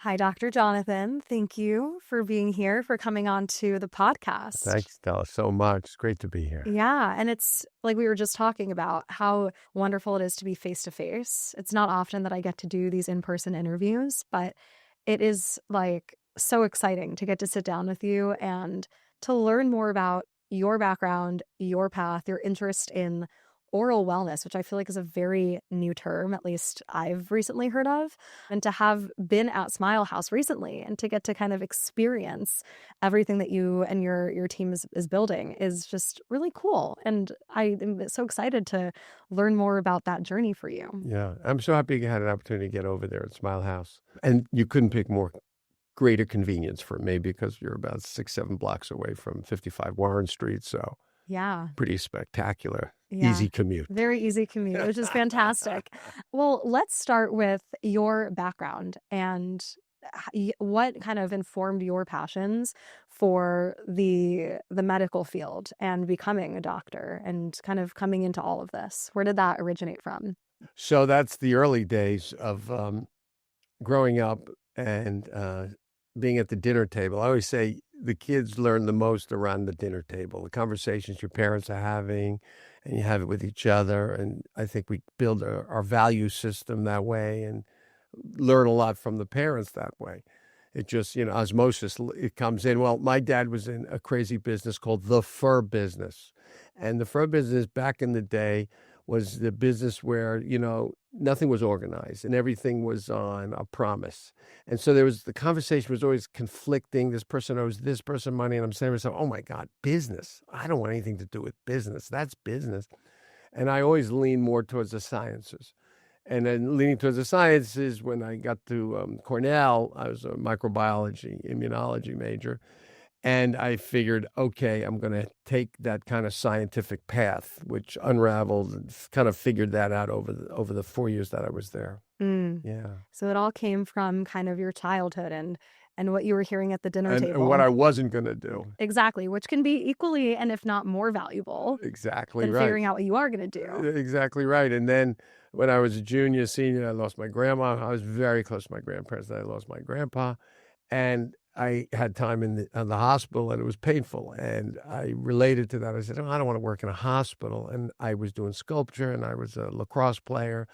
Hi, Dr. Jonathan. Thank you for being here, for coming on to the podcast. Thanks, Stella, so much. It's great to be here. Yeah, and it's like we were just talking about how wonderful it is to be face to face. It's not often that I get to do these in-person interviews, but it is like so exciting to get to sit down with you and to learn more about your background, your path, your interest in oral wellness, which I feel like is a very new term, at least I've recently heard of. And to have been at Smile House recently and to get to kind of experience everything that you and your team is building is just really cool. And I am so excited to learn more about that journey for you. Yeah, I'm so happy you had an opportunity to get over there at Smile House. And you couldn't pick more greater convenience for me because you're about 6, 7 blocks away from 55 Warren Street. So Yeah. pretty spectacular. Yeah. Easy commute. Very easy commute, which is fantastic. Well, let's start with your background and what kind of informed your passions for the medical field and becoming a doctor and kind of coming into all of this. Where did that originate from? So that's the early days of growing up and being at the dinner table. I always say the kids learn the most around the dinner table, the conversations your parents are having, and you have it with each other. And I think we build our value system that way and learn a lot from the parents that way. It just, osmosis, it comes in. Well, my dad was in a crazy business called the fur business. And the fur business back in the day was the business where, nothing was organized and everything was on a promise. And so the conversation was always conflicting. This person owes this person money. And I'm saying to myself, oh my God, business. I don't want anything to do with business. That's business. And I always lean more towards the sciences. And then leaning towards the sciences, when I got to Cornell, I was a microbiology, immunology major. And I figured, okay, I'm going to take that kind of scientific path, which unraveled and kind of figured that out over the 4 years that I was there. Mm. Yeah. So it all came from kind of your childhood and what you were hearing at the dinner table. And what I wasn't going to do. Exactly, which can be equally and if not more valuable Exactly than right. figuring out what you are going to do. Exactly right. And then when I was a junior, senior, I lost my grandma. I was very close to my grandparents. I lost my grandpa. And I had time in the hospital, and it was painful. And I related to that. I said, oh, I don't want to work in a hospital. And I was doing sculpture, and I was a lacrosse player.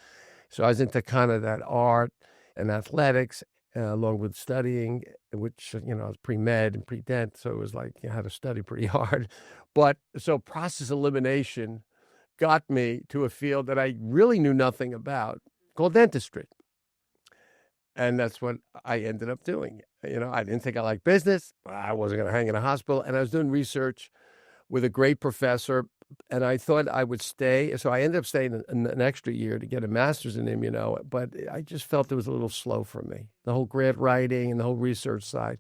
So I was into kind of that art and athletics, along with studying, which, I was pre-med and pre-dent. So it was like you had to study pretty hard. But so process elimination got me to a field that I really knew nothing about, called dentistry. And that's what I ended up doing. I didn't think I liked business. I wasn't going to hang in a hospital. And I was doing research with a great professor, and I thought I would stay. So I ended up staying an extra year to get a master's in immuno, but I just felt it was a little slow for me, the whole grant writing and the whole research side.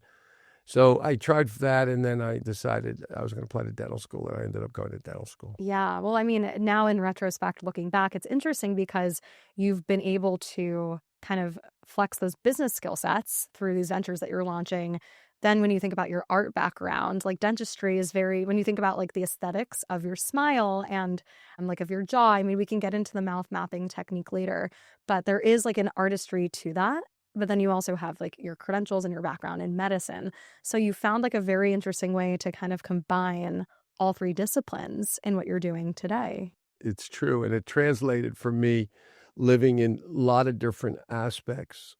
So I tried that, and then I decided I was going to apply to dental school, and I ended up going to dental school. Yeah. Well, I mean, now in retrospect, looking back, it's interesting because you've been able to kind of flex those business skill sets through these ventures that you're launching. Then when you think about your art background, like dentistry is when you think about like the aesthetics of your smile and like of your jaw, I mean, we can get into the mouth mapping technique later, but there is like an artistry to that. But then you also have like your credentials and your background in medicine. So you found like a very interesting way to kind of combine all three disciplines in what you're doing today. It's true. And it translated for me living in a lot of different aspects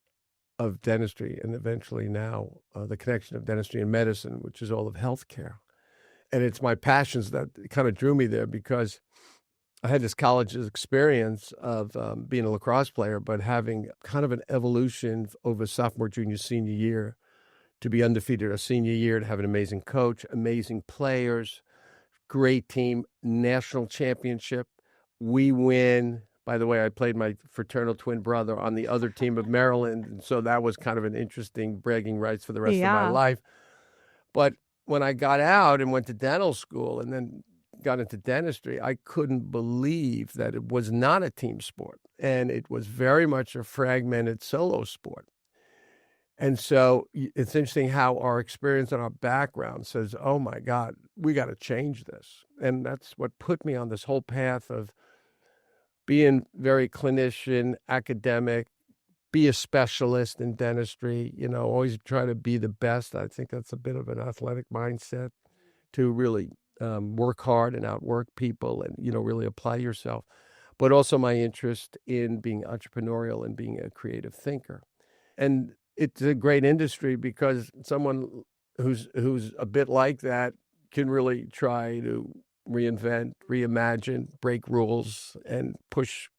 of dentistry, and eventually now the connection of dentistry and medicine, which is all of healthcare. And it's my passions that kind of drew me there, because I had this college experience of being a lacrosse player, but having kind of an evolution over sophomore, junior, senior year, to be undefeated a senior year, to have an amazing coach, amazing players, great team, national championship. We win. By the way, I played my fraternal twin brother on the other team of Maryland, and so that was kind of an interesting bragging rights for the rest of my life. But when I got out and went to dental school and then got into dentistry, I couldn't believe that it was not a team sport, and it was very much a fragmented solo sport. And so it's interesting how our experience and our background says, oh my God, we got to change this. And that's what put me on this whole path of being very clinician, academic, be a specialist in dentistry, always try to be the best. I think that's a bit of an athletic mindset to really work hard and outwork people and, really apply yourself. But also my interest in being entrepreneurial and being a creative thinker. And it's a great industry because someone who's a bit like that can really try to reinvent, reimagine, break rules, and push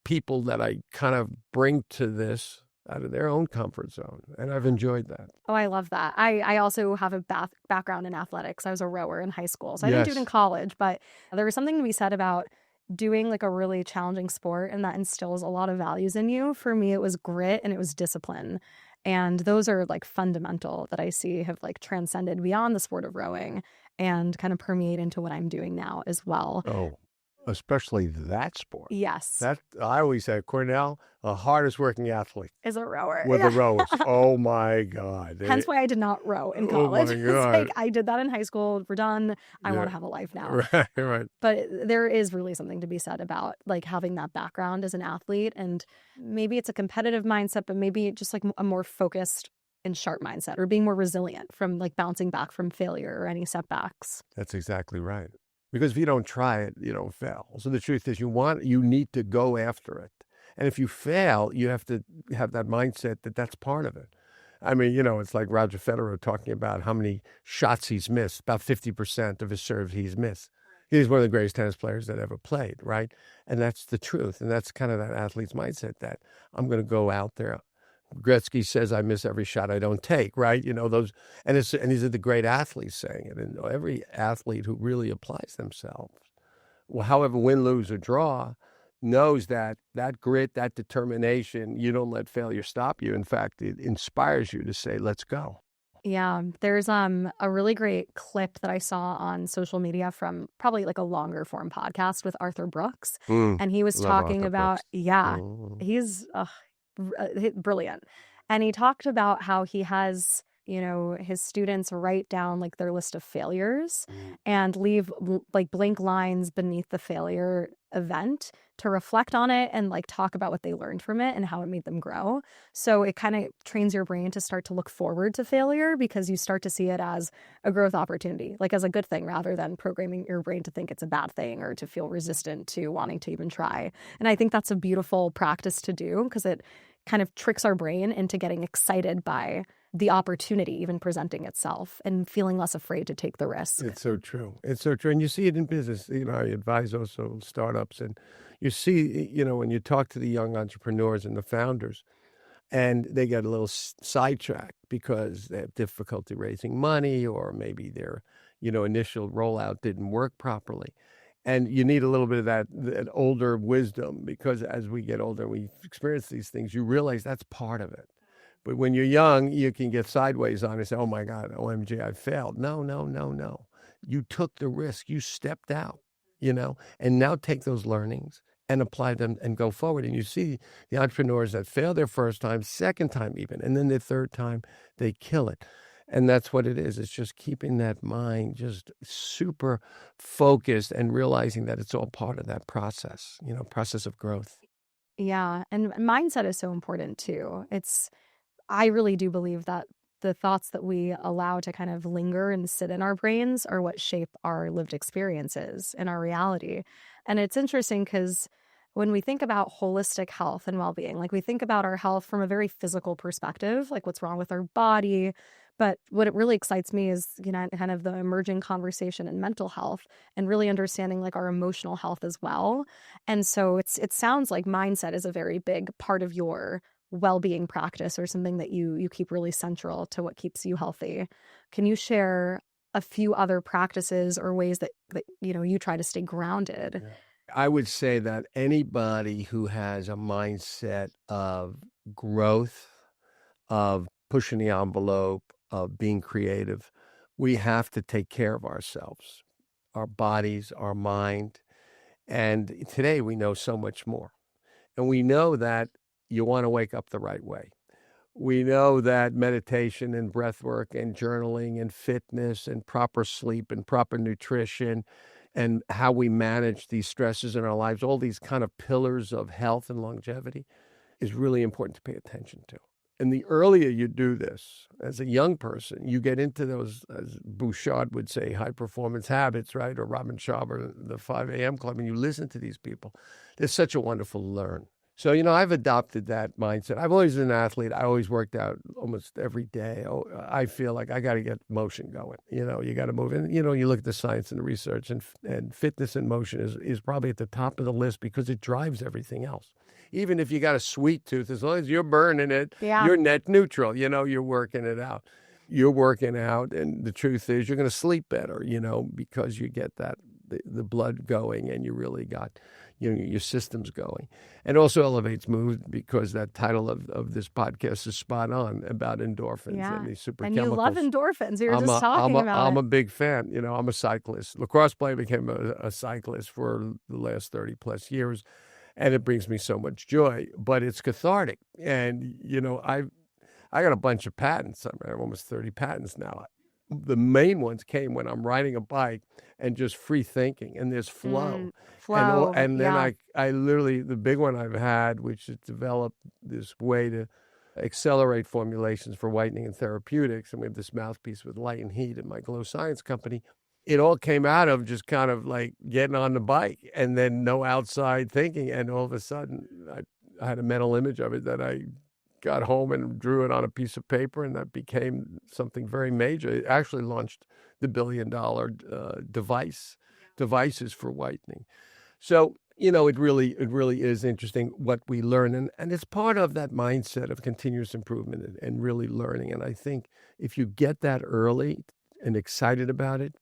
people that I kind of bring to this out of their own comfort zone. And I've enjoyed that. Oh, I love that. I also have a background in athletics. I was a rower in high school. So I didn't do it in Yes. college, but there was something to be said about doing like a really challenging sport and that instills a lot of values in you. For me, it was grit and it was discipline. And those are like fundamental that I see have like transcended beyond the sport of rowing and kind of permeate into what I'm doing now as well. Oh, especially that sport. Yes, That I always say, Cornell, the hardest working athlete as a rower. were the rowers. Oh my God. Hence why I did not row in Oh college. my It's like God. I did that in high school. We're done. I want Yeah. to have a life now. Right, right. But there is really something to be said about like having that background as an athlete. And maybe it's a competitive mindset, but maybe just like a more focused and sharp mindset or being more resilient from like bouncing back from failure or any setbacks. That's exactly right. Because if you don't try it, you don't fail. So the truth is you need to go after it. And if you fail, you have to have that mindset that that's part of it. I mean, it's like Roger Federer talking about how many shots he's missed, about 50% of his serves he's missed. He's one of the greatest tennis players that ever played, right? And that's the truth. And that's kind of that athlete's mindset that I'm going to go out there. Gretzky says, I miss every shot I don't take, right? Those, and these are the great athletes saying it. And every athlete who really applies themselves, well, however, win, lose, or draw, knows that grit, that determination, you don't let failure stop you. In fact, it inspires you to say, let's go. Yeah, there's a really great clip that I saw on social media from probably like a longer form podcast with Arthur Brooks, and he was Love talking Arthur about Brooks. he's brilliant, and he talked about how he has his students write down like their list of failures and leave like blank lines beneath the failure event to reflect on it and like talk about what they learned from it and how it made them grow. So it kind of trains your brain to start to look forward to failure because you start to see it as a growth opportunity, like as a good thing rather than programming your brain to think it's a bad thing or to feel resistant to wanting to even try. And I think that's a beautiful practice to do because it kind of tricks our brain into getting excited by the opportunity even presenting itself and feeling less afraid to take the risk. It's so true. It's so true. And you see it in business. I advise also startups. And you see, when you talk to the young entrepreneurs and the founders, and they get a little sidetracked because they have difficulty raising money or maybe their, initial rollout didn't work properly. And you need a little bit of that older wisdom because as we get older, we experience these things, you realize that's part of it. But when you're young, you can get sideways on it and say, oh my God, OMG, I failed. No, no, no, no. You took the risk. You stepped out, and now take those learnings and apply them and go forward. And you see the entrepreneurs that fail their first time, second time even, and then the third time, they kill it. And that's what it is. It's just keeping that mind just super focused and realizing that it's all part of that process, process of growth. Yeah, and mindset is so important too. I really do believe that the thoughts that we allow to kind of linger and sit in our brains are what shape our lived experiences and our reality. And it's interesting because when we think about holistic health and well-being, like we think about our health from a very physical perspective, like what's wrong with our body. But what it really excites me is, kind of the emerging conversation in mental health and really understanding like our emotional health as well. And so it sounds like mindset is a very big part of your well-being practice or something that you keep really central to what keeps you healthy. Can you share a few other practices or ways that you try to stay grounded? Yeah. I would say that anybody who has a mindset of growth, of pushing the envelope, of being creative, we have to take care of ourselves, our bodies, our mind. And today we know so much more. And we know that you want to wake up the right way. We know that meditation and breath work and journaling and fitness and proper sleep and proper nutrition and how we manage these stresses in our lives, all these kind of pillars of health and longevity, is really important to pay attention to. And the earlier you do this as a young person, you get into those, as Bouchard would say, high performance habits, right? Or Robin Sharma, the 5 a.m. club, and you listen to these people. They're such a wonderful learn. So, I've adopted that mindset. I've always been an athlete. I always worked out almost every day. I feel like I got to get motion going. You got to move. And, you look at the science and the research, and fitness and motion is probably at the top of the list because it drives everything else. Even if you got a sweet tooth, as long as you're burning it, you're net neutral. You're working it out. You're working out, and the truth is you're going to sleep better, because you get the blood going, and you really got your system's going. And also elevates mood, because that title of this podcast is spot on about endorphins and these super chemicals. And you love endorphins. You were just talking about it. I'm a big fan. I'm a cyclist. Lacrosse player, became a cyclist for the last 30 plus years. And it brings me so much joy, but it's cathartic. And, I got a bunch of patents. I have almost 30 patents now. The main ones came when I'm riding a bike and just free thinking, and there's flow. And then I literally, the big one I've had, which has developed this way to accelerate formulations for whitening and therapeutics. And we have this mouthpiece with light and heat in my Glow Science company. It all came out of just kind of like getting on the bike and then no outside thinking. And all of a sudden, I had a mental image of it that I got home and drew it on a piece of paper, and that became something very major. It actually launched the $1 billion devices for whitening. So, it really is interesting what we learn. And it's part of that mindset of continuous improvement and really learning. And I think if you get that early and excited about it,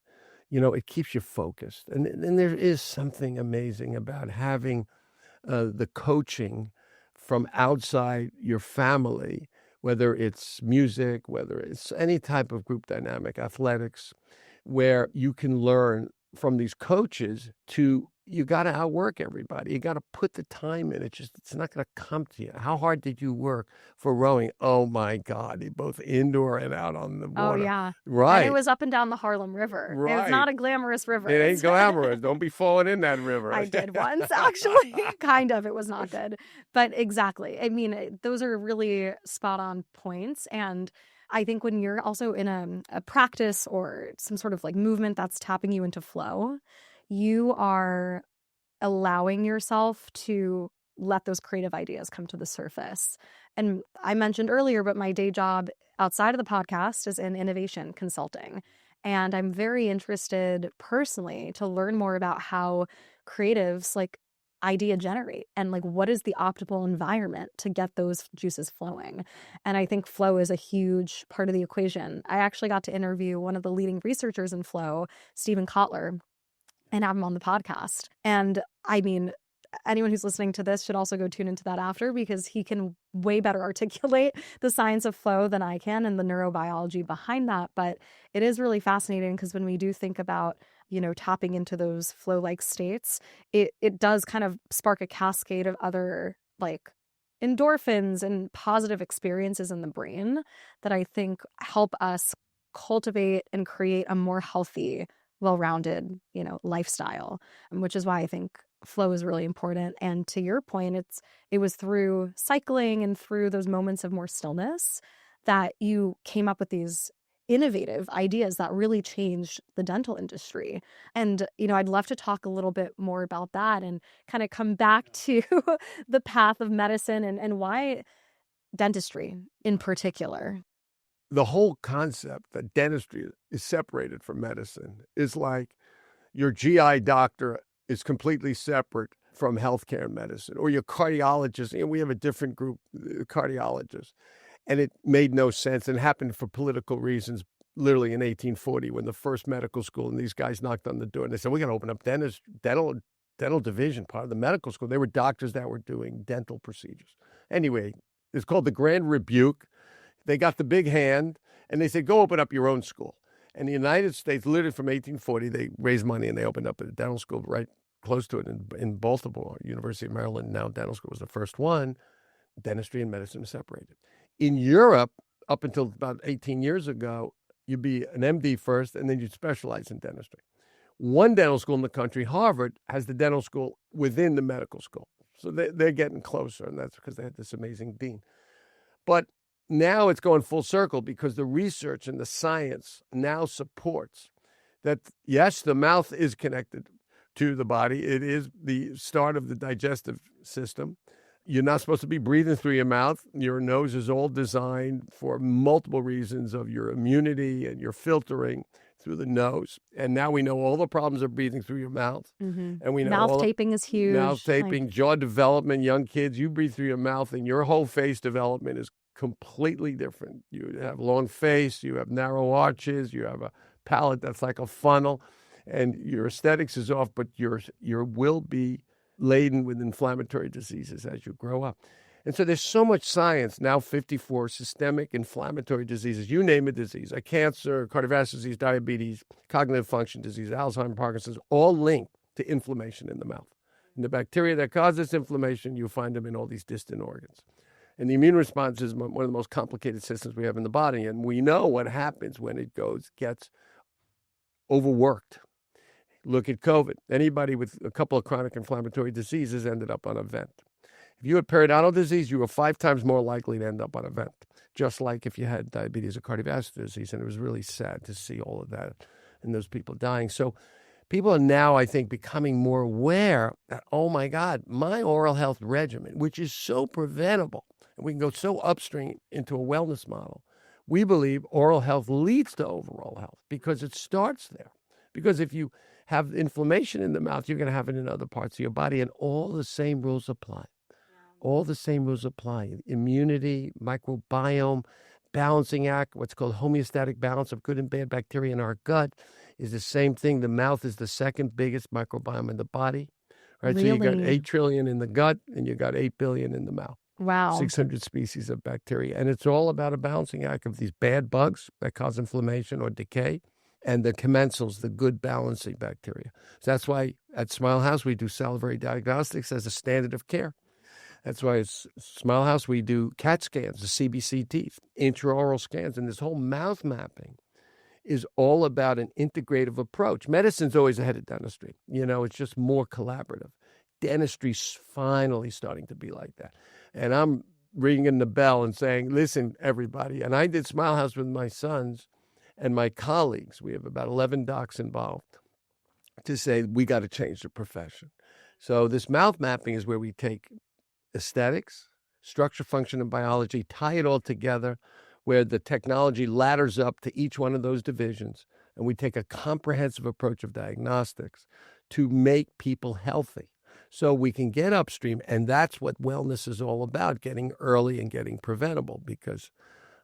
it keeps you focused. And there is something amazing about having the coaching from outside your family, whether it's music, whether it's any type of group dynamic, athletics, where you can learn from these coaches you got to outwork everybody. You got to put the time in. It's not going to come to you. How hard did you work for rowing? Oh my God, both indoor and out on the water. Oh yeah. Right. And it was up and down the Harlem River. Right. It was not a glamorous river. It ain't glamorous. Don't be falling in that river. I did once, actually. Kind of. It was not good. But exactly. I mean, those are really spot on points. And I think when you're also in a practice or some sort of like movement that's tapping you into flow, you are allowing yourself to let those creative ideas come to the surface. And I mentioned earlier, but my day job outside of the podcast is in innovation consulting. And I'm very interested personally to learn more about how creatives like idea generate and like what is the optimal environment to get those juices flowing. And I think flow is a huge part of the equation. I actually got to interview one of the leading researchers in flow, Stephen Kotler, and have him on the podcast. And I mean, anyone who's listening to this should also go tune into that after, because he can way better articulate the science of flow than I can and the neurobiology behind that. But it is really fascinating because when we do think about, tapping into those flow-like states, it does kind of spark a cascade of other like endorphins and positive experiences in the brain that I think help us cultivate and create a more healthy, well-rounded, lifestyle, which is why I think flow is really important. And to your point, it was through cycling and through those moments of more stillness that you came up with these innovative ideas that really changed the dental industry. And, I'd love to talk a little bit more about that and kind of come back to the path of medicine and why dentistry in particular. The whole concept that dentistry is separated from medicine is like your GI doctor is completely separate from healthcare and medicine, or your cardiologist. We have a different group, cardiologists. And it made no sense, and happened for political reasons, literally in 1840, when the first medical school, and these guys knocked on the door, and they said, we're going to open up dental division, part of the medical school. They were doctors that were doing dental procedures. Anyway, it's called the Grand Rebuke. They got the big hand, and they said, go open up your own school. And the United States, literally from 1840, they raised money, and they opened up a dental school right close to it in Baltimore. University of Maryland, now dental school was the first one. Dentistry and medicine are separated. In Europe, up until about 18 years ago, you'd be an MD first, and then you'd specialize in dentistry. One dental school in the country, Harvard, has the dental school within the medical school. So they're getting closer, and that's because they had this amazing dean. But now it's going full circle because the research and the science now supports that, yes, the mouth is connected to the body. It is the start of the digestive system. You're not supposed to be breathing through your mouth. Your nose is all designed for multiple reasons of your immunity and your filtering through the nose. And now we know all the problems of breathing through your mouth. Mm-hmm. And we know Mouth all taping is huge. mouth taping, jaw development, young kids, you breathe through your mouth and your whole face development is completely different. You have long face, you have narrow arches, you have a palate that's like a funnel, and your aesthetics is off, but your will be laden with inflammatory diseases as you grow up. And so there's so much science now, 54 systemic inflammatory diseases, you name a disease, a cancer, cardiovascular disease, diabetes, cognitive function disease, Alzheimer's, Parkinson's, all linked to inflammation in the mouth. And the bacteria that cause this inflammation, you find them in all these distant organs. And the immune response is one of the most complicated systems we have in the body. And we know what happens when it gets overworked. Look at COVID. Anybody with a couple of chronic inflammatory diseases ended up on a vent. If you had periodontal disease, you were 5 times more likely to end up on a vent, just like if you had diabetes or cardiovascular disease. And it was really sad to see all of that and those people dying. So people are now, I think, becoming more aware that, oh my God, my oral health regimen, which is so preventable, and we can go so upstream into a wellness model, we believe oral health leads to overall health because it starts there. Because if you have inflammation in the mouth, you're going to have it in other parts of your body, and all the same rules apply. All the same rules apply. Immunity, microbiome, balancing act, what's called homeostatic balance of good and bad bacteria in our gut is the same thing. The mouth is the second biggest microbiome in the body. Right? Really? So you got 8 trillion in the gut and you got 8 billion in the mouth. Wow. 600 species of bacteria. And it's all about a balancing act of these bad bugs that cause inflammation or decay and the commensals, the good balancing bacteria. So that's why at Smile House we do salivary diagnostics as a standard of care. That's why at Smile House we do CAT scans, the CBC teeth, intraoral scans, and this whole mouth mapping is all about an integrative approach. Medicine's always ahead of dentistry. It's just more collaborative. Dentistry's finally starting to be like that. And I'm ringing the bell and saying, listen, everybody, and I did Smile House with my sons and my colleagues. We have about 11 docs involved to say we got to change the profession. So this mouth mapping is where we take aesthetics, structure, function, and biology, tie it all together, where the technology ladders up to each one of those divisions, and we take a comprehensive approach of diagnostics to make people healthy so we can get upstream. And that's what wellness is all about, getting early and getting preventable, because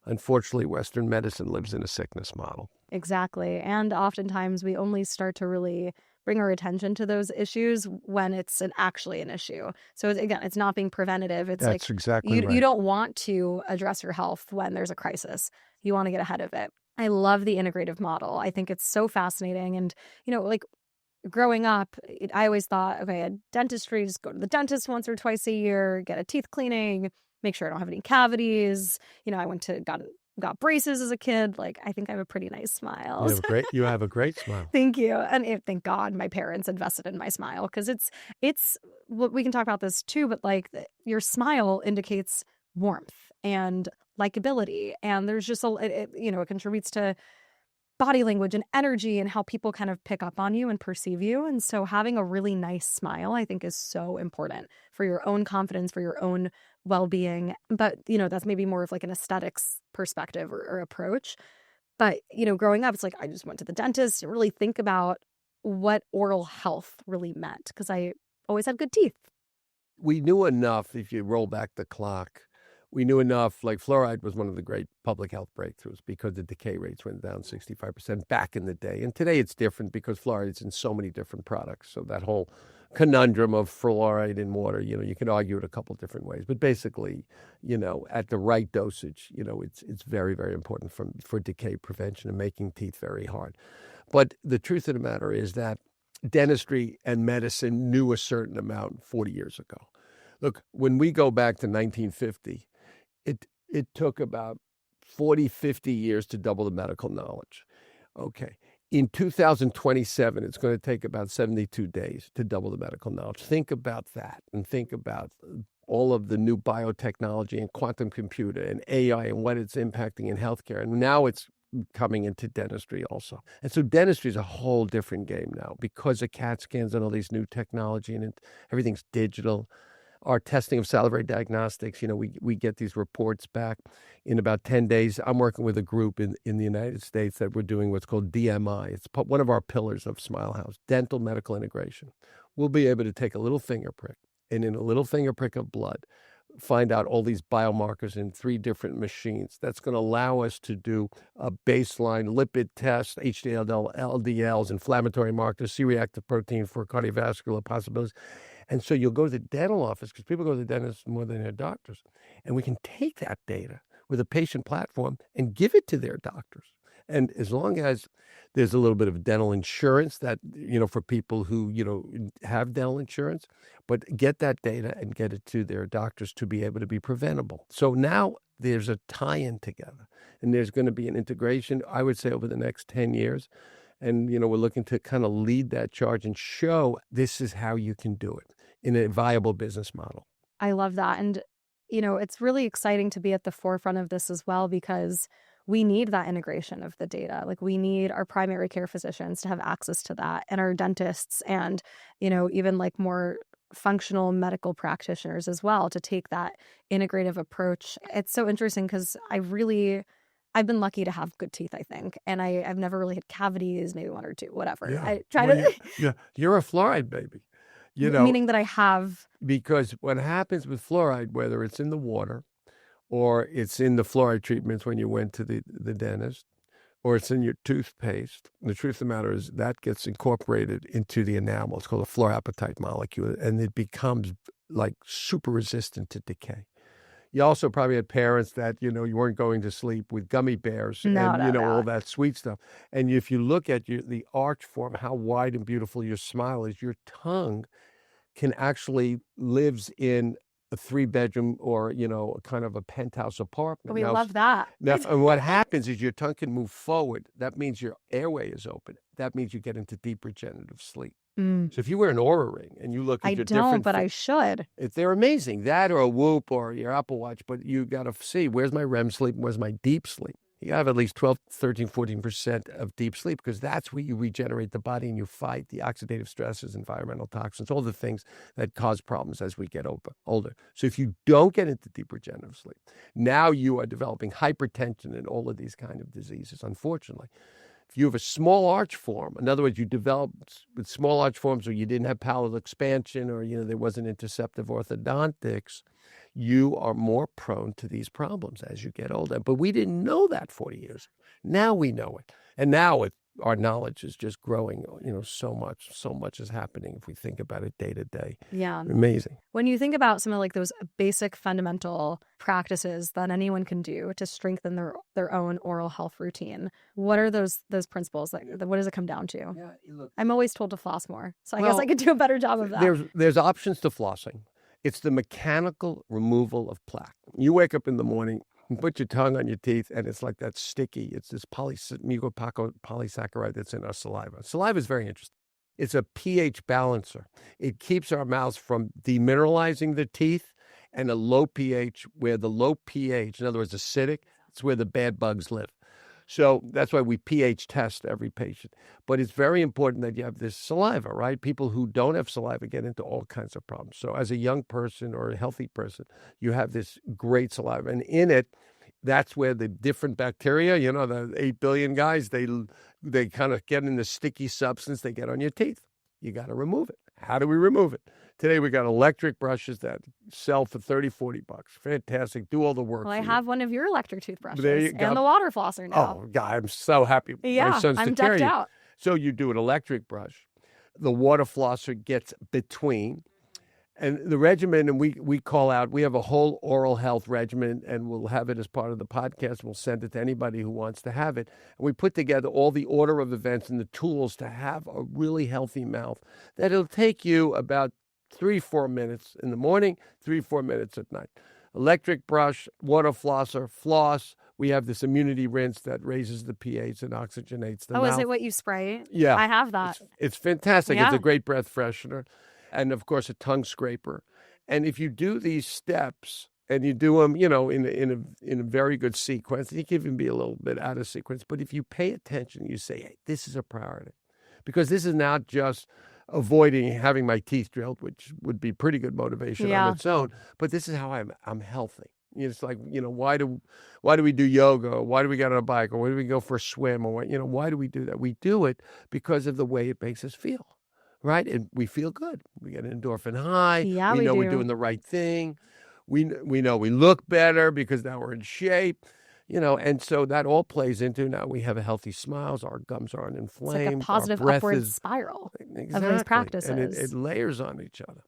unfortunately, Western medicine lives in a sickness model. Exactly. And oftentimes we only start to really bring our attention to those issues when it's actually an issue. So again, it's not being preventative. It's That's exactly you, right. you don't want to address your health when there's a crisis. You want to get ahead of it. I love the integrative model. I think it's so fascinating. And, growing up, I always thought, okay, dentistry, just go to the dentist once or twice a year, get a teeth cleaning, make sure I don't have any cavities. I went to got braces as a kid. I think I have a pretty nice smile. You have a great smile. Thank you. And thank God my parents invested in my smile, because it's we can talk about this too, but your smile indicates warmth and likability. And there's just it contributes to body language and energy and how people kind of pick up on you and perceive you. And so having a really nice smile, I think, is so important for your own confidence, for your own well-being. But, that's maybe more of an aesthetics perspective or approach. But, growing up, it's I just went to the dentist and really think about what oral health really meant, because I always had good teeth. We knew enough, if you roll back the clock, we knew enough, fluoride was one of the great public health breakthroughs because the decay rates went down 65% back in the day. And today it's different because fluoride is in so many different products. So that whole conundrum of fluoride in water, you can argue it a couple different ways. But basically, at the right dosage, it's very, very important for decay prevention and making teeth very hard. But the truth of the matter is that dentistry and medicine knew a certain amount 40 years ago. Look, when we go back to 1950, it took about 40, 50 years to double the medical knowledge. Okay. In 2027, it's going to take about 72 days to double the medical knowledge. Think about that, and think about all of the new biotechnology and quantum computer and AI and what it's impacting in healthcare. And now it's coming into dentistry also. And so dentistry is a whole different game now because of CAT scans and all these new technology, and everything's digital. Our testing of salivary diagnostics, we get these reports back in about 10 days. I'm working with a group in the United States that we're doing what's called DMI. It's one of our pillars of Smile House, dental medical integration. We'll be able to take a little finger prick, and in a little finger prick of blood, find out all these biomarkers in 3 different machines. That's going to allow us to do a baseline lipid test, HDL, LDLs, inflammatory markers, C-reactive protein for cardiovascular possibilities. And so you'll go to the dental office, because people go to the dentist more than their doctors, and we can take that data with a patient platform and give it to their doctors. And as long as there's a little bit of dental insurance that, for people who, have dental insurance, but get that data and get it to their doctors to be able to be preventable. So now there's a tie-in together, and there's going to be an integration, I would say, over the next 10 years. And, we're looking to kind of lead that charge and show this is how you can do it in a viable business model. I love that. And, it's really exciting to be at the forefront of this as well, because we need that integration of the data. Like, we need our primary care physicians to have access to that, and our dentists, and, even like more functional medical practitioners as well, to take that integrative approach. It's so interesting because I've been lucky to have good teeth, I think. And I've never really had cavities, maybe 1 or 2, whatever. Yeah. I try to. You're a fluoride baby. Meaning that I have. Because what happens with fluoride, whether it's in the water or it's in the fluoride treatments when you went to the dentist, or it's in your toothpaste, the truth of the matter is that gets incorporated into the enamel. It's called a fluorapatite molecule, and it becomes like super resistant to decay. You also probably had parents that, you weren't going to sleep with gummy bears and, all that sweet stuff. And if you look at the arch form, how wide and beautiful your smile is, your tongue can actually lives in a 3-bedroom or, kind of a penthouse apartment. We love that. Now, and what happens is your tongue can move forward. That means your airway is open. That means you get into deep regenerative sleep. So if you wear an Oura ring and you look at your different... I don't, but I should. They're amazing. That or a Whoop or your Apple Watch, but you got to see, where's my REM sleep and where's my deep sleep? You have at least 12, 13, 14% of deep sleep, because that's where you regenerate the body and you fight the oxidative stresses, environmental toxins, all the things that cause problems as we get older. So if you don't get into deep regenerative sleep, now you are developing hypertension and all of these kind of diseases, unfortunately. If you have a small arch form, in other words, you developed with small arch forms, or you didn't have palatal expansion, or there wasn't interceptive orthodontics, you are more prone to these problems as you get older. But we didn't know that 40 years ago. Now we know it. And now our knowledge is just growing, so much is happening if we think about it day to day. Yeah. Amazing. When you think about some of like those basic fundamental practices that anyone can do to strengthen their own oral health routine, what are those principles? Like, what does it come down to? Yeah, look, I'm always told to floss more. So I guess I could do a better job of that. There's options to flossing. It's the mechanical removal of plaque. You wake up in the morning, you put your tongue on your teeth, and it's like that sticky. It's this mucopolysaccharide that's in our saliva. Saliva is very interesting. It's a pH balancer. It keeps our mouths from demineralizing the teeth, and a low pH, where the low pH, in other words, acidic, it's where the bad bugs live. So that's why we pH test every patient. But it's very important that you have this saliva, right? People who don't have saliva get into all kinds of problems. So as a young person or a healthy person, you have this great saliva. And in it, that's where the different bacteria, the 8 billion guys, they kind of get in the sticky substance they get on your teeth. You got to remove it. How do we remove it? Today, we got electric brushes that sell for $30, $40. Fantastic. Do all the work. Well, I have one of your electric toothbrushes there you go. And the water flosser now. Oh, God, I'm so happy. Yeah, my son's I'm decked out. So you do an electric brush. The water flosser gets between. And the regimen, and we call out, we have a whole oral health regimen, and we'll have it as part of the podcast. We'll send it to anybody who wants to have it. And we put together all the order of events and the tools to have a really healthy mouth. That it'll take you about 3-4 minutes in the morning, 3-4 minutes at night. Electric brush, water flosser, floss We have this immunity rinse that raises the pH and oxygenates the Oh, is mouth. it what you spray? Yeah, I have that. it's fantastic. It's a Yeah. great breath freshener, and of course a tongue scraper. And if you do these steps and you do them, in a very good sequence, you can even be a little bit out of sequence. But if you pay attention, you say, "Hey, this is a priority," because this is not just avoiding having my teeth drilled, which would be pretty good motivation on Yeah. its own. But this is how I'm healthy. It's like, why do we do yoga? Or why do we get on a bike? Or why do we go for a swim? Or why do we do that? We do it because of the way it makes us feel, right? And we feel good. We get an endorphin high. Yeah, We we know we're do. doing the right thing. We know we look better because now we're in shape. And so that all plays into now we have a healthy smiles, our gums aren't It's like a inflamed, our positive breath upward is spiral of these exactly, and it practices. layers on each other.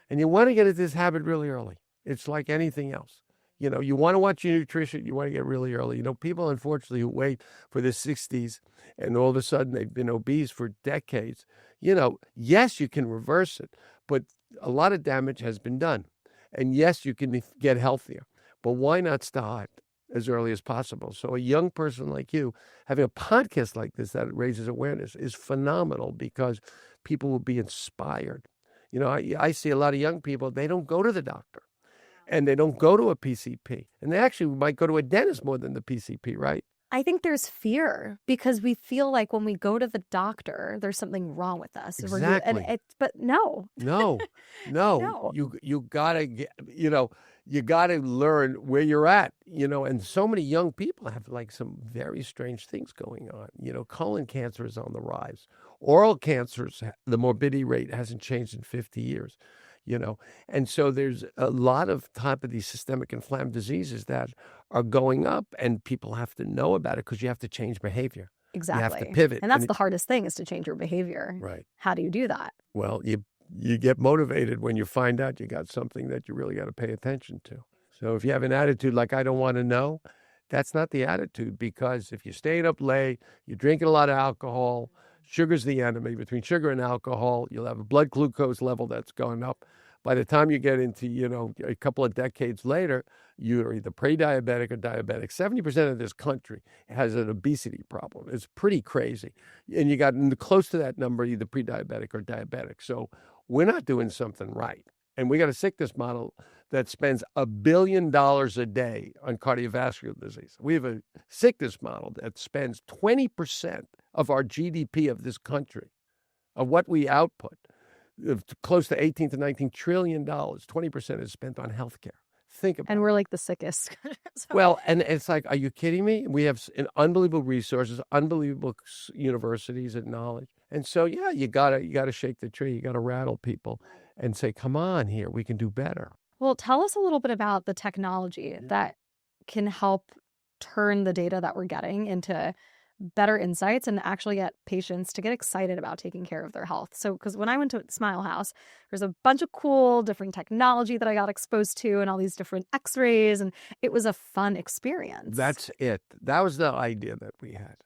And you want to get at this habit really early. It's like anything else. You want to watch your nutrition, you want to get really early. People, unfortunately, who wait for the 60s and all of a sudden they've been obese for decades. Yes, you can reverse it, but a lot of damage has been done. And yes, you can get healthier, but why not start as early as possible? So a young person like you having a podcast like this that raises awareness is phenomenal because people will be inspired. I see a lot of young people, they don't go to the doctor. And they don't go to a PCP. And they actually might go to a dentist more than the PCP, right? I think there's fear because we feel like when we go to the doctor, there's something wrong with us. Exactly. But no. No. No. You gotta get, you gotta learn where you're at, and so many young people have like some very strange things going on. Colon cancer is on the rise. Oral cancers, the morbidity rate hasn't changed in 50 years. And so there's a lot of type of these systemic inflammatory diseases that are going up, and people have to know about it because you have to change behavior. Exactly. You have to pivot. And that's the hardest thing, is to change your behavior. Right. How do you do that? Well, you get motivated when you find out you got something that you really got to pay attention to. So if you have an attitude like, I don't want to know, that's not the attitude, because if you're staying up late, you're drinking a lot of alcohol, sugar's the enemy. Between sugar and alcohol, you'll have a blood glucose level that's going up. By the time you get into, a couple of decades later, you're either pre-diabetic or diabetic. 70% of this country has an obesity problem. It's pretty crazy. And you got close to that number, either pre-diabetic or diabetic. So we're not doing something right. And we got a sickness model that spends $1 billion a day on cardiovascular disease. We have a sickness model that spends 20% of our GDP of this country, of what we output, close to 18 to 19 trillion dollars. 20% is spent on healthcare. Think about it. And we're like the sickest. Well, and it's like, are you kidding me? We have unbelievable resources, unbelievable universities and knowledge. And so, yeah, you gotta shake the tree. You gotta rattle people and say, come on here, we can do better. Well, tell us a little bit about the technology that can help turn the data that we're getting into better insights and actually get patients to get excited about taking care of their health. So, because when I went to Smile House, there's a bunch of cool different technology that I got exposed to and all these different x-rays, and it was a fun experience. That's it. That was the idea that we had.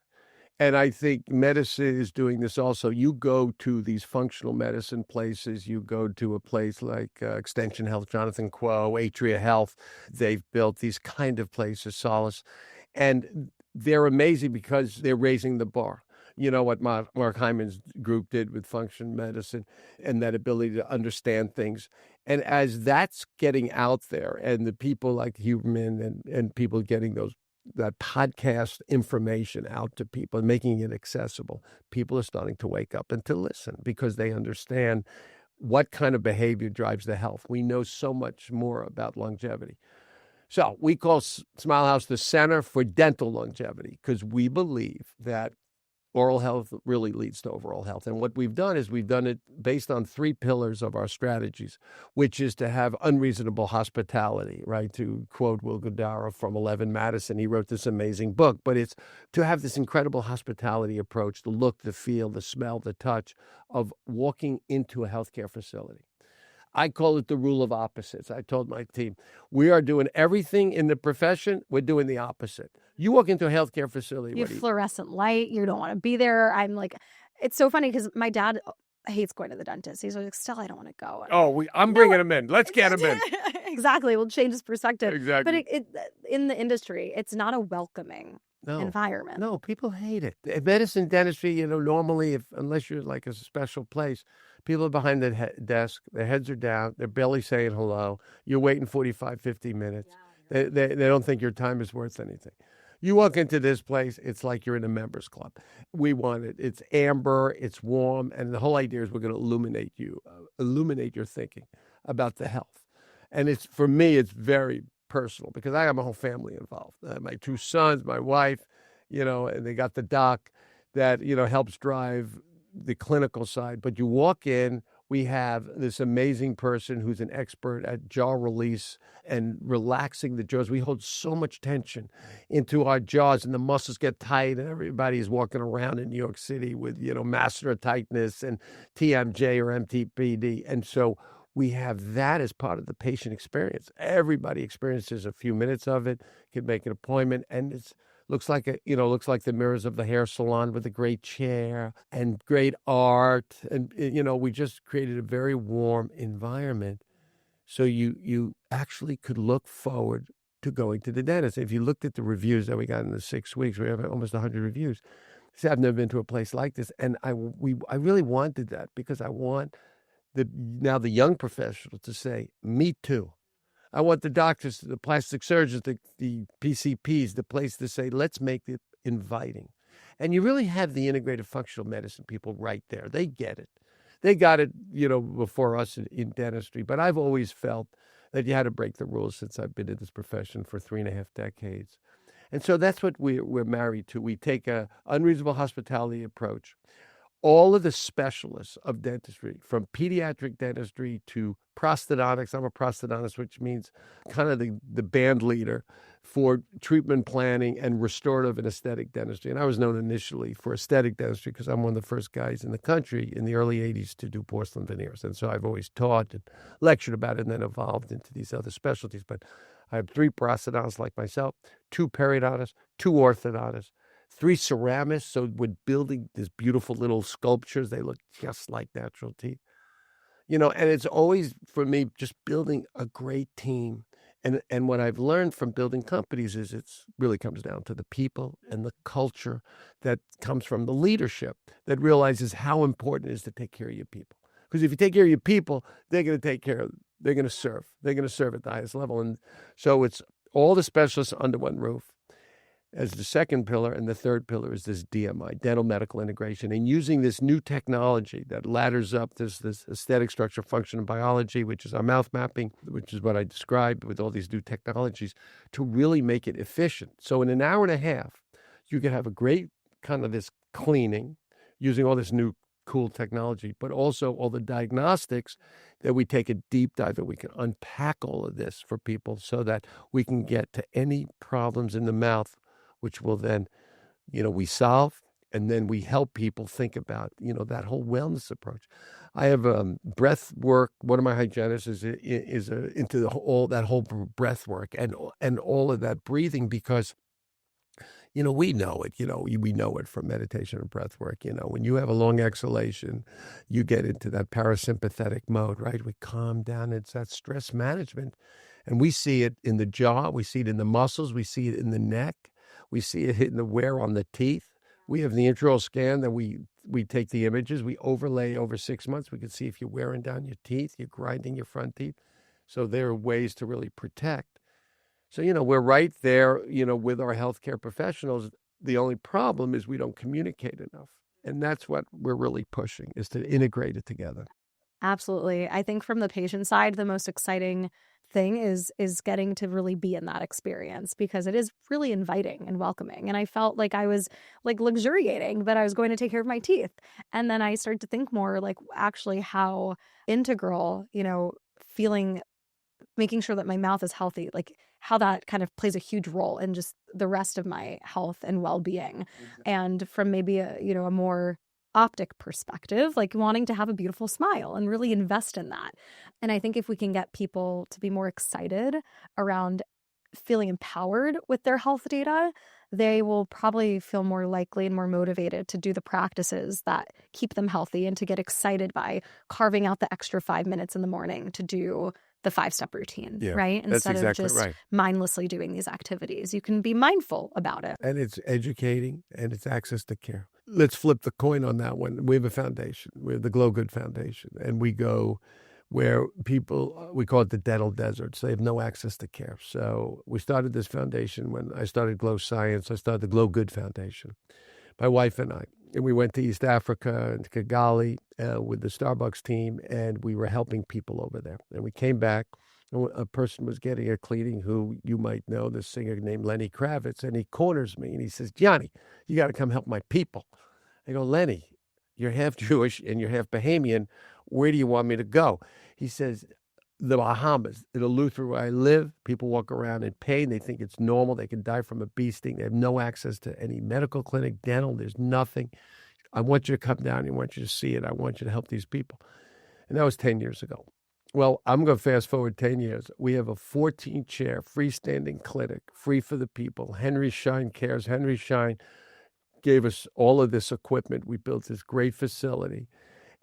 And I think medicine is doing this also. You go to these functional medicine places. You go to a place like Extension Health, Jonathan Quo, Atria Health. They've built these kind of places, Solace. And they're amazing because they're raising the bar. You know what Mark Hyman's group did with functional medicine and that ability to understand things. And as that's getting out there, and the people like Huberman and people getting that podcast information out to people and making it accessible, people are starting to wake up and to listen because they understand what kind of behavior drives the health. We know so much more about longevity. So we call Smile House the Center for Dental Longevity because we believe that oral health really leads to overall health. And what we've done is we've done it based on 3 pillars of our strategies, which is to have unreasonable hospitality, right? To quote Will Guidara from 11 Madison, he wrote this amazing book, but it's to have this incredible hospitality approach, the look, the feel, the smell, the touch of walking into a healthcare facility. I call it the rule of opposites. I told my team, we are doing everything in the profession. We're doing the opposite. You walk into a healthcare facility. You have fluorescent light. You don't want to be there. I'm like, it's so funny because my dad hates going to the dentist. He's like, still, I don't want to go. Oh, I'm No, bringing him in. Let's get him in. exactly. We'll change his perspective. But Exactly. in the industry, it's not a welcoming No, environment. no, people hate it. Medicine, dentistry, normally, unless you're like a special place, people are behind the desk, their heads are down, they're barely saying hello. You're waiting 45, 50 minutes. They don't think your time is worth anything. You walk into this place, it's like you're in a members club. We want it. It's amber, it's warm, and the whole idea is we're going to illuminate your thinking about the health. And it's for me, it's very personal because I have my whole family involved. My two sons, my wife, and they got the doc that, helps drive the clinical side. But you walk in, we have this amazing person who's an expert at jaw release and relaxing the jaws. We hold so much tension into our jaws and the muscles get tight, and everybody is walking around in New York City with, masseter tightness and TMJ or MTPD. And so we have that as part of the patient experience. Everybody experiences a few minutes of it, can make an appointment, and it's looks like the mirrors of the hair salon with a great chair and great art. And, we just created a very warm environment. So you actually could look forward to going to the dentist. If you looked at the reviews that we got in the 6 weeks, we have almost 100 reviews. See, I've never been to a place like this. And I really wanted that because I want the young professional to say, me too. I want the doctors, the plastic surgeons, the PCPs, the place to say, let's make it inviting. And you really have the integrated functional medicine people right there. They get it. They got it, before us in dentistry. But I've always felt that you had to break the rules since I've been in this profession for 3.5 decades. And so that's what we're married to. We take a unreasonable hospitality approach. All of the specialists of dentistry, from pediatric dentistry to prosthodontics. I'm a prosthodontist, which means kind of the band leader for treatment planning and restorative and aesthetic dentistry. And I was known initially for aesthetic dentistry because I'm one of the first guys in the country in the early 80s to do porcelain veneers. And so I've always taught and lectured about it and then evolved into these other specialties. But I have 3 prosthodontists like myself, 2 periodontists, 2 orthodontists, 3 ceramists. So we're building these beautiful little sculptures. They look just like natural teeth. And it's always, for me, just building a great team. And what I've learned from building companies is it's really comes down to the people and the culture that comes from the leadership that realizes how important it is to take care of your people. Because if you take care of your people, they're going to serve. They're going to serve at the highest level. And so it's all the specialists under one roof as the second pillar, and the third pillar is this DMI, dental medical integration, and using this new technology that ladders up this aesthetic structure, function, and biology, which is our mouth mapping, which is what I described with all these new technologies, to really make it efficient. So in an hour and a half, you can have a great kind of this cleaning using all this new cool technology, but also all the diagnostics that we take a deep dive and we can unpack all of this for people so that we can get to any problems in the mouth, which will then, we solve, and then we help people think about, that whole wellness approach. I have breath work. One of my hygienists is into that whole breath work and all of that breathing because, we know it. We know it from meditation and breath work. When you have a long exhalation, you get into that parasympathetic mode, right? We calm down. It's that stress management. And we see it in the jaw. We see it in the muscles. We see it in the neck. We see it hitting the wear on the teeth. We have the intraoral scan that we take the images. We overlay over 6 months. We can see if you're wearing down your teeth, you're grinding your front teeth. So there are ways to really protect. So, we're right there, with our healthcare professionals. The only problem is we don't communicate enough. And that's what we're really pushing, is to integrate it together. Absolutely. I think from the patient side, the most exciting thing is getting to really be in that experience because it is really inviting and welcoming. And I felt like I was like luxuriating that I was going to take care of my teeth. And then I started to think more like actually how integral, making sure that my mouth is healthy, like how that kind of plays a huge role in just the rest of my health and well-being. And from maybe a more optic perspective, like wanting to have a beautiful smile and really invest in that. And I think if we can get people to be more excited around feeling empowered with their health data, they will probably feel more likely and more motivated to do the practices that keep them healthy and to get excited by carving out the extra 5 minutes in the morning to do the 5-step routine, Yeah, right? that's Instead of exactly just right. mindlessly doing these activities. You can be mindful about it. And it's educating and it's access to care. Let's flip the coin on that one. We have a foundation. We have the Glow Good Foundation, and we go where people, we call it the dental deserts. They have no access to care. So we started this foundation when I started Glow Science. I started the Glow Good Foundation, my wife and I. And we went to East Africa and Kigali with the Starbucks team, and we were helping people over there. And we came back, and a person was getting a cleaning who you might know, this singer named Lenny Kravitz, and he corners me and he says, Johnny, you got to come help my people. I go, Lenny, you're half Jewish and you're half Bahamian. Where do you want me to go? He says, the Bahamas, in Eleuthera where I live, people walk around in pain. They think it's normal. They can die from a bee sting. They have no access to any medical clinic, dental. There's nothing. I want you to come down. I want you to see it. I want you to help these people. And that was 10 years ago. Well, I'm going to fast forward 10 years. We have a 14-chair freestanding clinic, free for the people. Henry Schein cares. Henry Schein gave us all of this equipment. We built this great facility.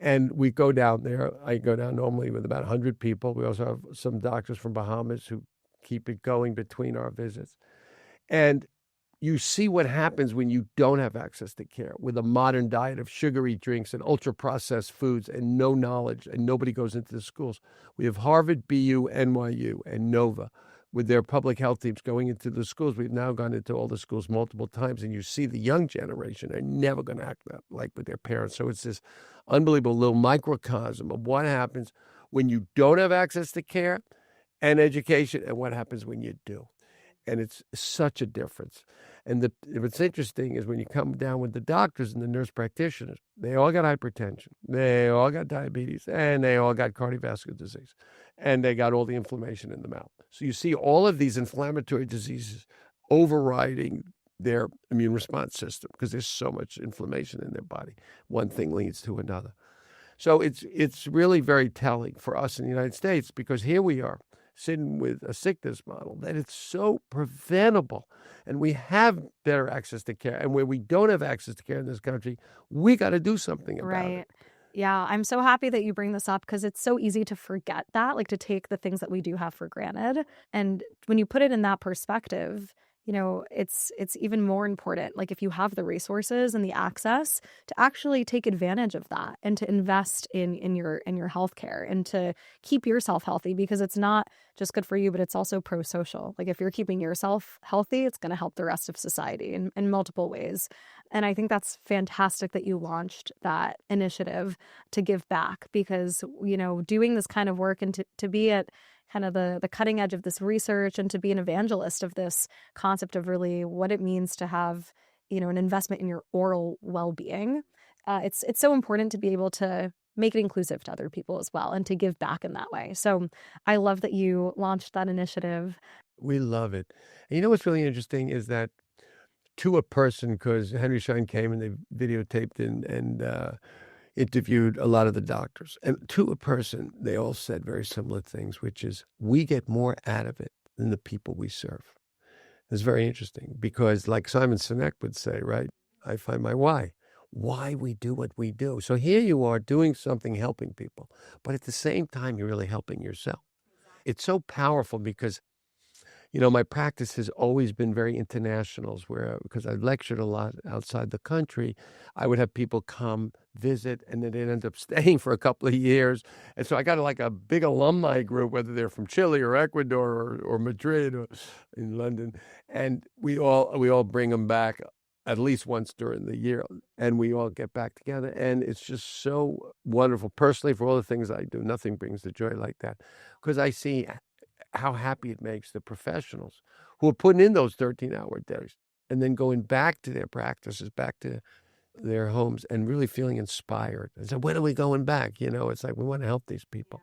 And we go down there. I go down normally with about 100 people. We also have some doctors from Bahamas who keep it going between our visits. And you see what happens when you don't have access to care with a modern diet of sugary drinks and ultra processed foods and no knowledge, and nobody goes into the schools. We have Harvard, BU, NYU, and Nova with their public health teams going into the schools. We've now gone into all the schools multiple times, and you see the young generation are never going to act like with their parents. So it's this unbelievable little microcosm of what happens when you don't have access to care and education and what happens when you do. And it's such a difference. And what's interesting is when you come down with the doctors and the nurse practitioners, they all got hypertension, they all got diabetes, and they all got cardiovascular disease, and they got all the inflammation in the mouth. So you see all of these inflammatory diseases overriding their immune response system because there's so much inflammation in their body. One thing leads to another. So it's really very telling for us in the United States because here we are sitting with a sickness model that it's so preventable and we have better access to care. And where we don't have access to care in this country, we got to do something about Right. it. Yeah, I'm so happy that you bring this up because it's so easy to forget that, like to take the things that we do have for granted. And when you put it in that perspective, it's even more important. Like if you have the resources and the access to actually take advantage of that and to invest in your healthcare and to keep yourself healthy because it's not just good for you, but it's also pro-social. Like if you're keeping yourself healthy, it's going to help the rest of society in multiple ways. And I think that's fantastic that you launched that initiative to give back because, doing this kind of work and to be at kind of the cutting edge of this research and to be an evangelist of this concept of really what it means to have, an investment in your oral well-being. It's so important to be able to make it inclusive to other people as well and to give back in that way. So I love that you launched that initiative. We love it. And you know what's really interesting is that to a person, because Henry Schein came and they videotaped and interviewed a lot of the doctors. And to a person, they all said very similar things, which is we get more out of it than the people we serve. It's very interesting because, like Simon Sinek would say, right? I find my why we do what we do. So here you are doing something, helping people, but at the same time, you're really helping yourself. It's so powerful because my practice has always been very internationals where, because I lectured a lot outside the country, I would have people come visit and then they'd end up staying for a couple of years. And so I got like a big alumni group, whether they're from Chile or Ecuador or Madrid or in London. And we all bring them back at least once during the year and we all get back together. And it's just so wonderful. Personally, for all the things I do, nothing brings the joy like that because I see how happy it makes the professionals who are putting in those 13-hour days and then going back to their practices, back to their homes and really feeling inspired. And so when are we going back? It's like we want to help these people.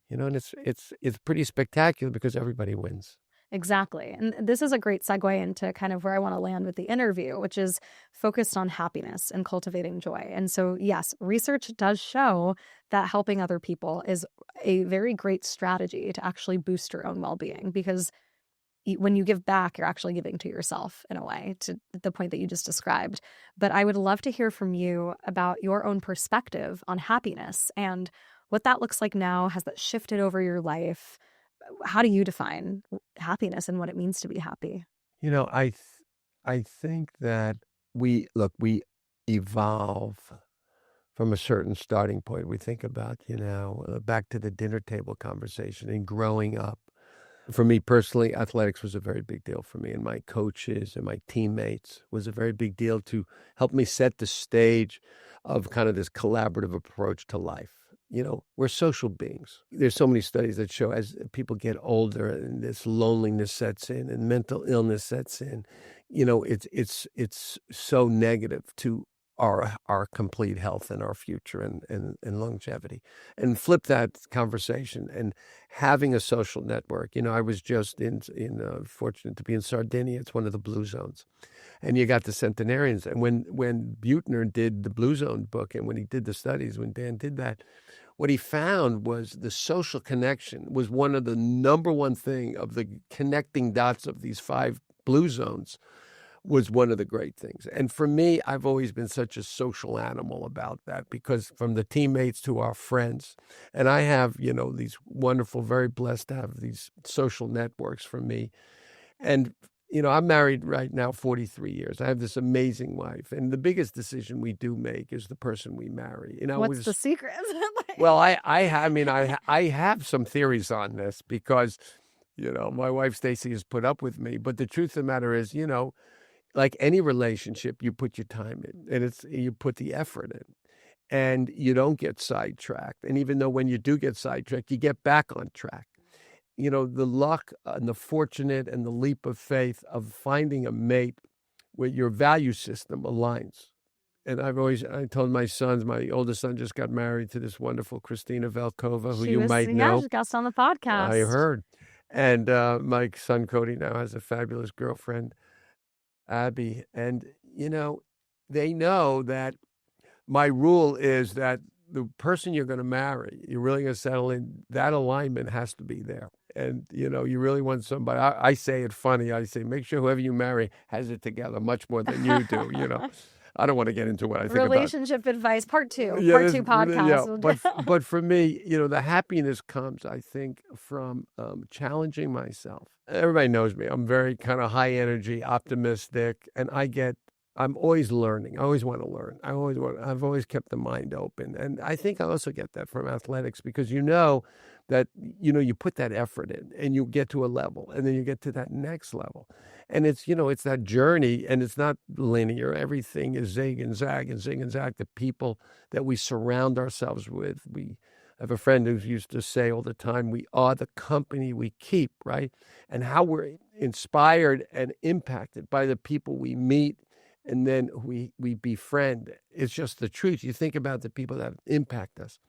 And it's pretty spectacular because everybody wins. Exactly. And this is a great segue into kind of where I want to land with the interview, which is focused on happiness and cultivating joy. And so, yes, research does show that helping other people is a very great strategy to actually boost your own well-being because when you give back, you're actually giving to yourself in a way, to the point that you just described. But I would love to hear from you about your own perspective on happiness and what that looks like now. Has that shifted over your life? How do you define happiness and what it means to be happy? You know, I think that we evolve from a certain starting point. We think about, back to the dinner table conversation and growing up. For me personally, athletics was a very big deal for me, and my coaches and my teammates was a very big deal to help me set the stage of kind of this collaborative approach to life. We're social beings. There's so many studies that show as people get older and this loneliness sets in and mental illness sets in, it's so negative to our complete health and our future and longevity. And flip that conversation and having a social network. I was just fortunate to be in Sardinia. It's one of the blue zones. And you got the centenarians. And when Buechner did the Blue Zone book, and when he did the studies, when Dan did that, what he found was the social connection was one of the number one thing of the connecting dots of these 5 blue zones, was one of the great things. And for me, I've always been such a social animal about that, because from the teammates to our friends, and I have, these wonderful, very blessed to have these social networks for me. And, I'm married right now 43 years. I have this amazing wife. And the biggest decision we do make is the person we marry. What's the secret? Well, I have some theories on this because, my wife Stacy has put up with me. But the truth of the matter is, like any relationship, you put your time in, and you put the effort in, and you don't get sidetracked. And even though when you do get sidetracked, you get back on track. The luck and the fortunate and the leap of faith of finding a mate where your value system aligns. And I told my sons, my oldest son just got married to this wonderful Christina Velkova, who you might know. She got on the podcast. I heard. And my son Cody now has a fabulous girlfriend, Abby. And, they know that my rule is that the person you're going to marry, you're really going to settle in, that alignment has to be there. And, you really want somebody, I say it funny. I say, make sure whoever you marry has it together much more than you do, I don't want to get into what I think relationship advice, part 2, yeah, part 2 podcast. Yeah. But for me, the happiness comes, I think, from challenging myself. Everybody knows me. I'm very kind of high energy, optimistic, and I'm always learning. I always want to learn. I've always kept the mind open. And I think I also get that from athletics, because that, you put that effort in and you get to a level, and then you get to that next level. And it's that journey, and it's not linear. Everything is zig and zag and zig and zag. The people that we surround ourselves with. We have a friend who used to say all the time, we are the company we keep, right? And how we're inspired and impacted by the people we meet and then we befriend. It's just the truth. You think about the people that impact us.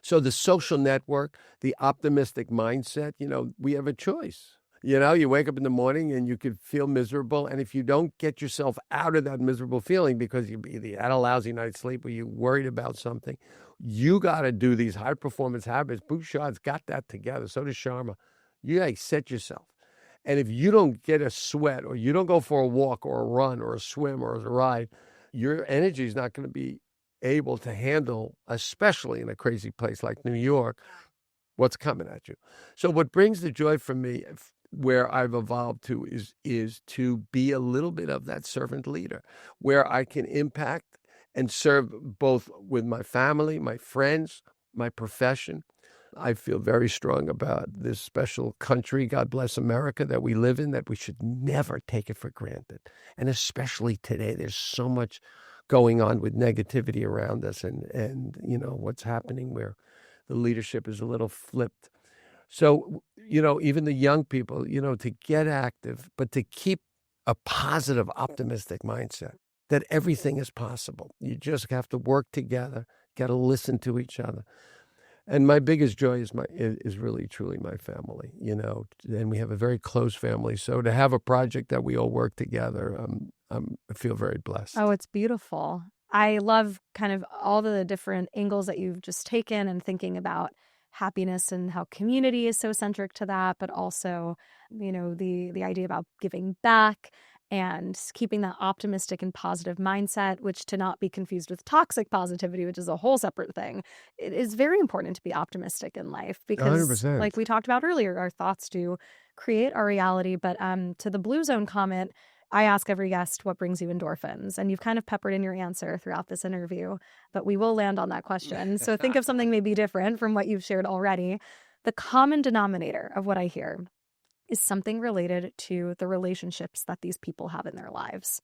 So the social network, the optimistic mindset, we have a choice. You wake up in the morning and you could feel miserable. And if you don't get yourself out of that miserable feeling because you either had a lousy night's sleep or you worried about something, you got to do these high performance habits. Bouchard's got that together. So does Sharma. You got to set yourself. And if you don't get a sweat, or you don't go for a walk or a run or a swim or a ride, your energy is not going to be able to handle, especially in a crazy place like New York, what's coming at you. So what brings the joy for me, where I've evolved to, is to be a little bit of that servant leader, where I can impact and serve both with my family, my friends, my profession. I feel very strong about this special country, God bless America, that we live in, that we should never take it for granted. And especially today, there's so much going on with negativity around us, and what's happening where the leadership is a little flipped. So, even the young people, to get active, but to keep a positive, optimistic mindset that everything is possible. You just have to work together, got to listen to each other. And my biggest joy is really, truly my family, and we have a very close family. So to have a project that we all work together, I feel very blessed. Oh, it's beautiful. I love kind of all the different angles that you've just taken, and thinking about happiness and how community is so centric to that, but also, the idea about giving back and keeping that optimistic and positive mindset, which to not be confused with toxic positivity, which is a whole separate thing. It is very important to be optimistic in life because, like 100%. we talked about earlier, our thoughts do create our reality. But to the Blue Zone comment, I ask every guest what brings you endorphins, and you've kind of peppered in your answer throughout this interview, but we will land on that question. So think of something maybe different from what you've shared already. The common denominator of what I hear is something related to the relationships that these people have in their lives.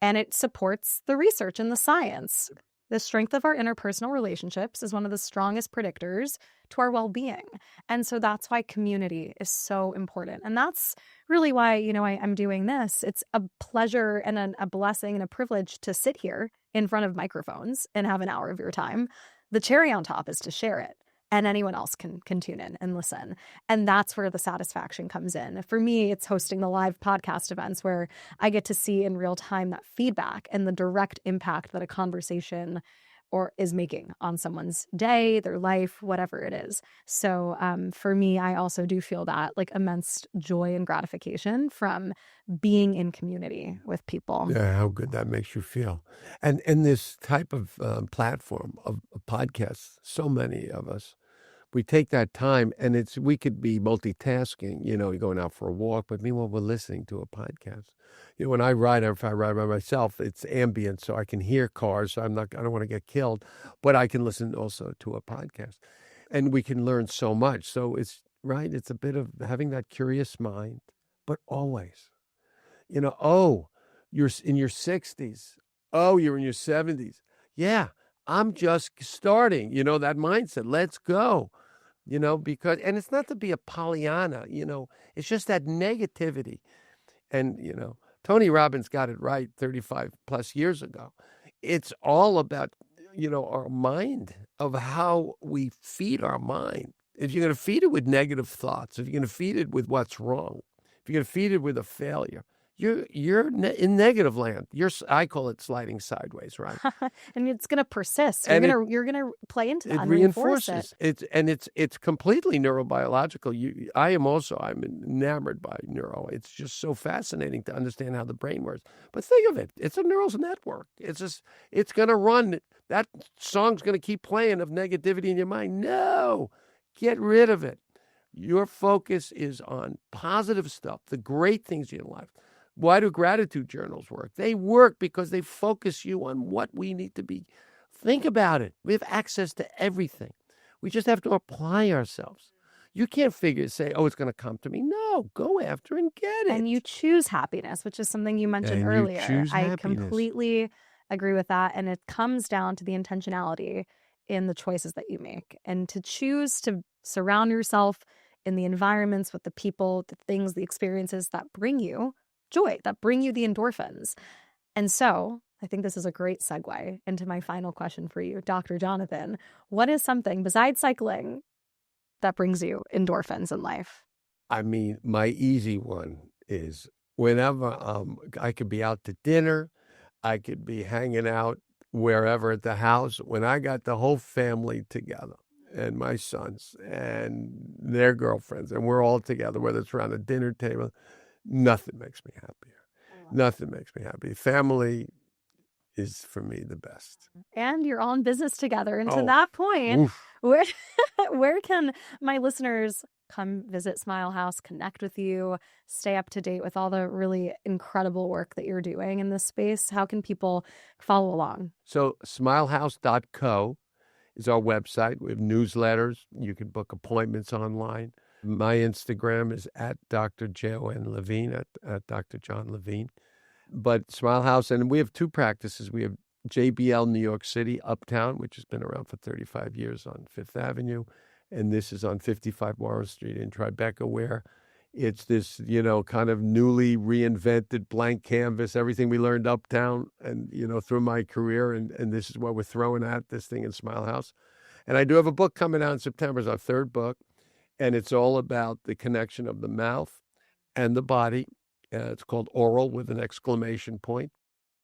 And it supports the research and the science. The strength of our interpersonal relationships is one of the strongest predictors to our well-being. And so that's why community is so important. And that's really why, I'm doing this. It's a pleasure and a blessing and a privilege to sit here in front of microphones and have an hour of your time. The cherry on top is to share it. And anyone else can tune in and listen. And that's where the satisfaction comes in. For me, it's hosting the live podcast events where I get to see in real time that feedback and the direct impact that a conversation or is making on someone's day, their life, whatever it is. So for me, I also do feel that like immense joy and gratification from being in community with people. Yeah, how good that makes you feel. And this type of platform of podcasts, so many of us, we take that time and we could be multitasking, you're going out for a walk, but meanwhile, we're listening to a podcast. When I ride, if I ride by myself, it's ambient, so I can hear cars. So I don't want to get killed, but I can listen also to a podcast and we can learn so much. So it's a bit of having that curious mind, but always, you're in your 60s. Oh, you're in your 70s. Yeah, I'm just starting, that mindset. Let's go, and it's not to be a Pollyanna, it's just that negativity. And, Tony Robbins got it right 35 plus years ago. It's all about, our mind, of how we feed our mind. If you're going to feed it with negative thoughts, if you're going to feed it with what's wrong, if you're going to feed it with a failure, you're in negative land. I call it sliding sideways, right? And it's going to persist. And you're gonna play into that it and reinforce reinforces it. It's completely neurobiological. I'm enamored by neuro. It's just so fascinating to understand how the brain works. But think of it. It's a neural network. It's going to run. That song's going to keep playing of negativity in your mind. No, get rid of it. Your focus is on positive stuff, the great things in your life. Why do gratitude journals work? They work because they focus you on what we need to be. Think about it. We have access to everything. We just have to apply ourselves. You can't say, oh, it's going to come to me. No, go after and get it. And you choose happiness, which is something you mentioned earlier. I completely agree with that. And it comes down to the intentionality in the choices that you make, and to choose to surround yourself in the environments with the people, the things, the experiences that bring you joy, that bring you the endorphins. And so I think this is a great segue into my final question for you, Dr. Jonathan. What is something besides cycling that brings you endorphins in life? I mean, my easy one is whenever I could be out to dinner, I could be hanging out wherever at the house. When I got the whole family together and my sons and their girlfriends, and we're all together, whether it's around a dinner table, nothing makes me happier. Nothing makes me happy. Family is, for me, the best. And you're all in business together. And to that point, where can my listeners come visit Smile House, connect with you, stay up to date with all the really incredible work that you're doing in this space? How can people follow along? So smilehouse.co is our website. We have newsletters. You can book appointments online. My Instagram is at Dr. Jon Levine, at Dr. John Levine. But Smile House, and we have two practices. We have JBL New York City, Uptown, which has been around for 35 years on Fifth Avenue. And this is on 55 Warren Street in Tribeca, where it's this, kind of newly reinvented blank canvas, everything we learned uptown and, through my career. And this is what we're throwing at this thing in Smile House. And I do have a book coming out in September. It's our third book. And it's all about the connection of the mouth and the body. It's called Oral with an exclamation point.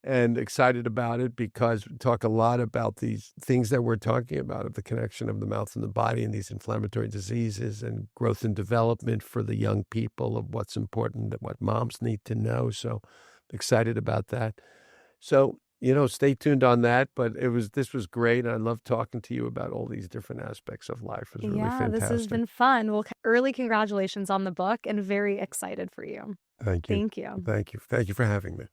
and excited about it because we talk a lot about these things that we're talking about, of the connection of the mouth and the body and these inflammatory diseases and growth and development for the young people, of what's important and what moms need to know. So excited about that. So, stay tuned on that. But this was great. I love talking to you about all these different aspects of life. It was really Yeah, this has fantastic. been fun. Well, early congratulations on the book and very excited for you. Thank you. Thank you. Thank you. Thank you for having me.